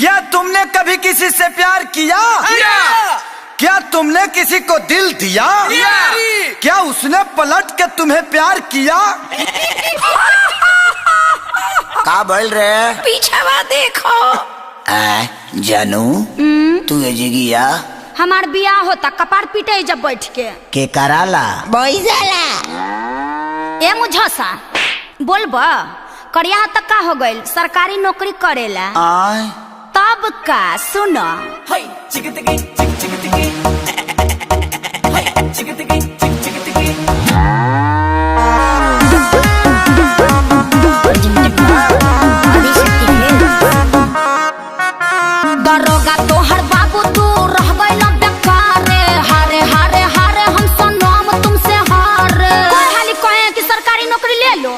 क्या तुमने कभी किसी से प्यार किया? क्या तुमने किसी को दिल दिया? क्या उसने पलट के तुम्हें प्यार किया? का बोल रहे? पीछे देखो। जानू तू जिगिया हमार बियाह होता कपार पीटे जब बैठ के कराला बैजाला। ए मुझसा बोलबा करिया तक का हो गइल सरकारी नौकरी करेला तब का सुनो। दरोगा तोहर बाबू तू रह गइल बेकार हारे हारे हारे हम सनम तुमसे हारे कोई हाली कहे कि सरकारी नौकरी ले लो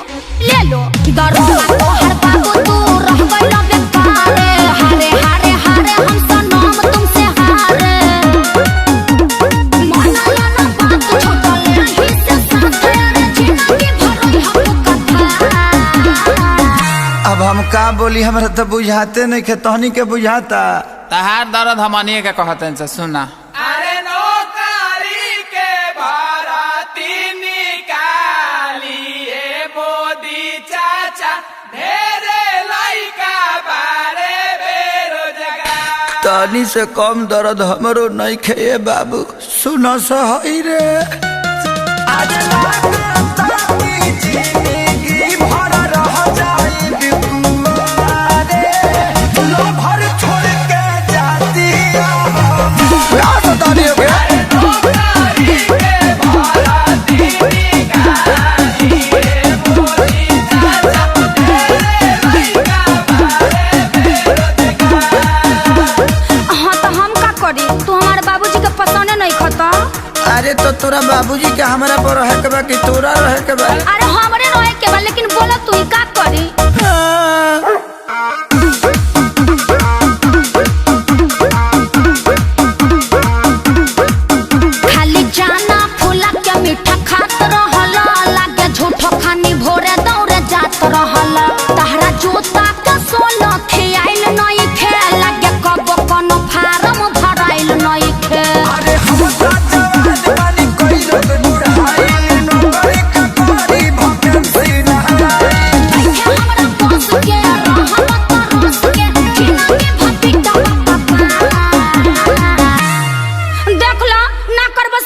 दरोगा तोहर बाबू तू रह गइल बेकार हारे हारे हारे हम सनम तुमसे हारे मनाया ना बात छोटा ले ही से साथ रे जिंदगी भर हम कथा। अब हम का बोली, हमरा तो बुझाते नहीं के तहनी के बुझाता। तहार दर्द हमनी के कहते हैं सुना। अरे नौकरी के भर्ती निकालिए मोदी चाचा ढेरे लइका बारे बेरोजगार। तहनी से कम दर्द हमरो नहीं खे बाबू, सुनो सही रे। अरे तो तोरा बाबूजी के हमरा पर रहे के बा कि तोरा रहे के बा? अरे हमरे रहे के बा लेकिन बोला तू का करी। खाली जाना फूला के मीठा खात रहला लागे झूठो खानी भोरे दौड़े जात रहला तहरा जोता के सोना खियाइल नहीं खे लागे कब कोनो फार्म भराइल नहीं खे। अरे हम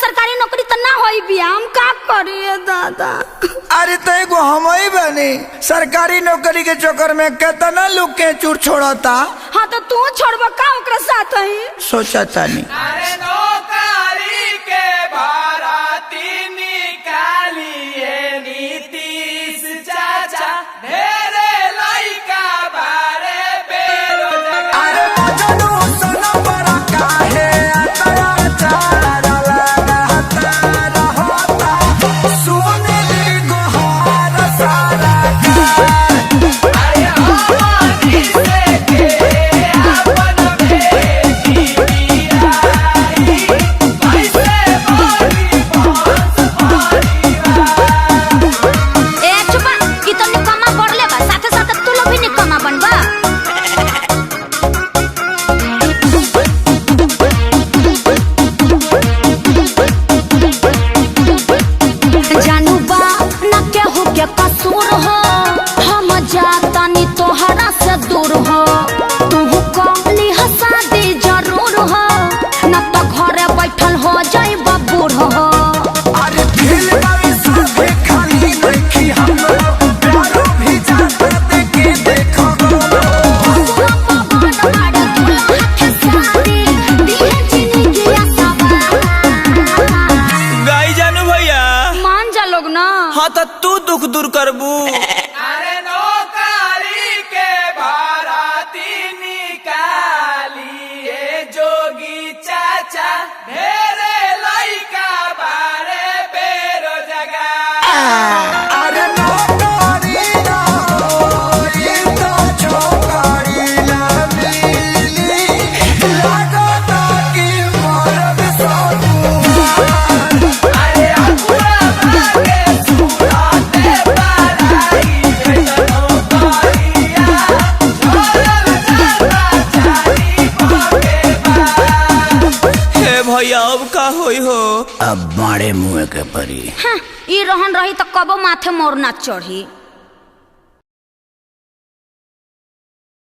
सरकारी नौकरी तो ना होई बिया हम का करिए दादा। अरे तो एगो हम ही बनी सरकारी नौकरी के चक्कर में कितना लोग के चूर छोड़ता। हाँ तो तू छोड़बा का ओकरा साथ ही सोचा तानी। अरे नौकरी के भर्ती निकालिए नीतीश चाचा ढेरे लइका बारे बेरोजगार। अरे मजनू सुनो बड़ा काहे अत्याचार लगाता रहता सुने गोहार सारा अरे हमारी से के अपन बेटी बियाही भैया अब का होई हो? अब मारे मुँह के परी। हाँ, ई रहन रही तो कबो माथे मोर ना चढ़ी।